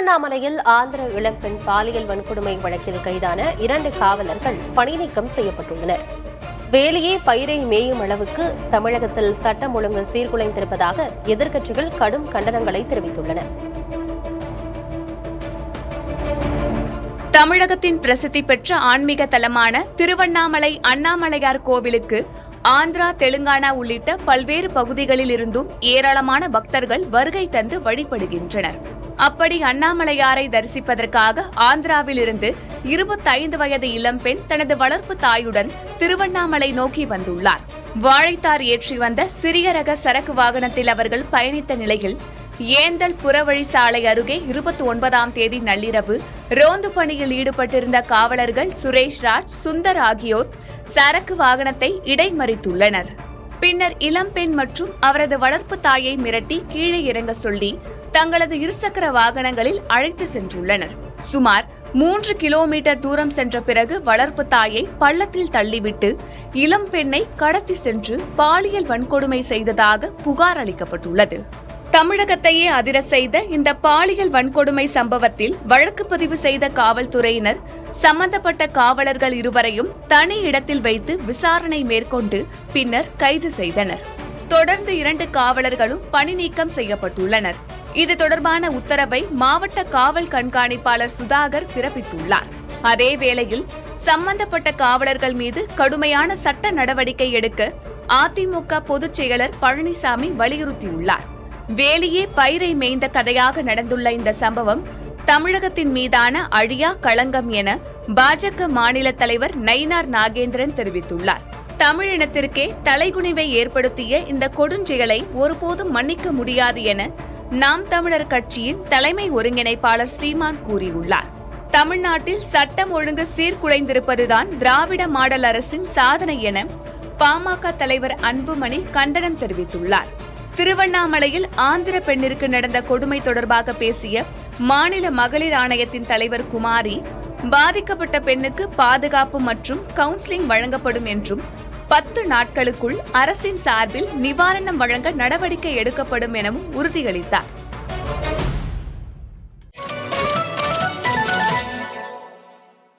திருவண்ணாமலையில் ஆந்திர இளம்பெண் பாலியல் வன்கொடுமை வழக்கில் கைதான 2 காவலர்கள் பணிநீக்கம் செய்யப்பட்டுள்ளனர். வேலையே பயிரை மேயும் அளவுக்கு தமிழகத்தில் சட்டம் ஒழுங்கு சீர்குலைந்திருப்பதாக எதிர்க்கட்சிகள் கடும் கண்டனங்களை தெரிவித்துள்ளன. தமிழகத்தின் பிரசித்தி பெற்ற ஆன்மீக தலமான திருவண்ணாமலை அண்ணாமலையார் கோவிலுக்கு ஆந்திரா, தெலுங்கானா உள்ளிட்ட பல்வேறு பகுதிகளில் இருந்தும் ஏராளமான பக்தர்கள் வருகை தந்து வழிபடுகின்றனர். அப்படி அண்ணாமலையாரை தரிசிப்பதற்காக ஆந்திராவில் இருந்து 25 வயது இளம்பெண் தனது வளர்ப்பு தாயுடன் திருவண்ணாமலை நோக்கி வந்துள்ளார். வாழைத்தார் ஏற்றி வந்த சிறிய ரக சரக்கு வாகனத்தில் அவர்கள் பயணித்த நிலையில் ஏந்தல் புறவழி சாலை அருகே 29ஆம் தேதி நள்ளிரவு ரோந்து பணியில் ஈடுபட்டிருந்த காவலர்கள் சுரேஷ்ராஜ், சுந்தர் ஆகியோர் சரக்கு வாகனத்தை இடைமறித்துள்ளனர். பின்னர் இளம்பெண் மற்றும் அவரது வளர்ப்பு தாயை மிரட்டி கீழே இறங்க சொல்லி தங்களது இருசக்கர வாகனங்களில் அழைத்து சென்றுள்ளனர். சுமார் 3 கிலோமீட்டர் தூரம் சென்ற பிறகு வளர்ப்பு தாயை பள்ளத்தில் தள்ளிவிட்டு இளம்பெண்ணை கடத்தி சென்று பாலியல் வன்கொடுமை செய்ததாக புகார் அளிக்கப்பட்டுள்ளது. தமிழகத்தையே அதிர செய்த இந்த பாலியல் வன்கொடுமை சம்பவத்தில் வழக்கு பதிவு செய்த காவல்துறையினர் சம்பந்தப்பட்ட காவலர்கள் இருவரையும் தனி இடத்தில் வைத்து விசாரணை மேற்கொண்டு பின்னர் கைது செய்தனர். தொடர்ந்து 2 காவலர்களும் பணி நீக்கம் செய்யப்பட்டுள்ளனர். இது தொடர்பான உத்தரவை மாவட்ட காவல் கண்காணிப்பாளர் சுதாகர் பிறப்பித்துள்ளார். அதேவேளையில் சம்பந்தப்பட்ட காவலர்கள் மீது கடுமையான சட்ட நடவடிக்கை எடுக்க அதிமுக பொதுச் செயலர் பழனிசாமி வலியுறுத்தியுள்ளார். வேலையே பயிரை மேய்ந்த கதையாக நடந்துள்ள இந்த சம்பவம் தமிழகத்தின் மீதான அழியா களங்கம் என பாஜக மாநில தலைவர் நயினார் நாகேந்திரன் தெரிவித்துள்ளார். தமிழினத்திற்கே தலைகுனிவை ஏற்படுத்திய இந்த கொடுஞ்செயலை ஒருபோதும் மன்னிக்க முடியாது என நாம் தமிழர் கட்சியின் தலைமை ஒருங்கிணைப்பாளர் சீமான் கூறியுள்ளார். தமிழ்நாட்டில் சட்டம் ஒழுங்கு சீர்குலைந்திருப்பதுதான் திராவிட மாடல் அரசின் சாதனை என பாமக தலைவர் அன்புமணி கண்டனம் தெரிவித்துள்ளார். திருவண்ணாமலையில் ஆந்திர பெண்ணிற்கு நடந்த கொடுமை தொடர்பாக பேசிய மாநில மகளிர் ஆணையத்தின் தலைவர் குமாரி, பாதிக்கப்பட்ட பெண்ணுக்கு பாதுகாப்பு மற்றும் கவுன்சிலிங் வழங்கப்படும் என்றும் 10 நாட்களுக்குள் அரசின் சார்பில் நிவாரணம் வழங்க நடவடிக்கை எடுக்கப்படும் எனவும் உறுதியளித்தார்.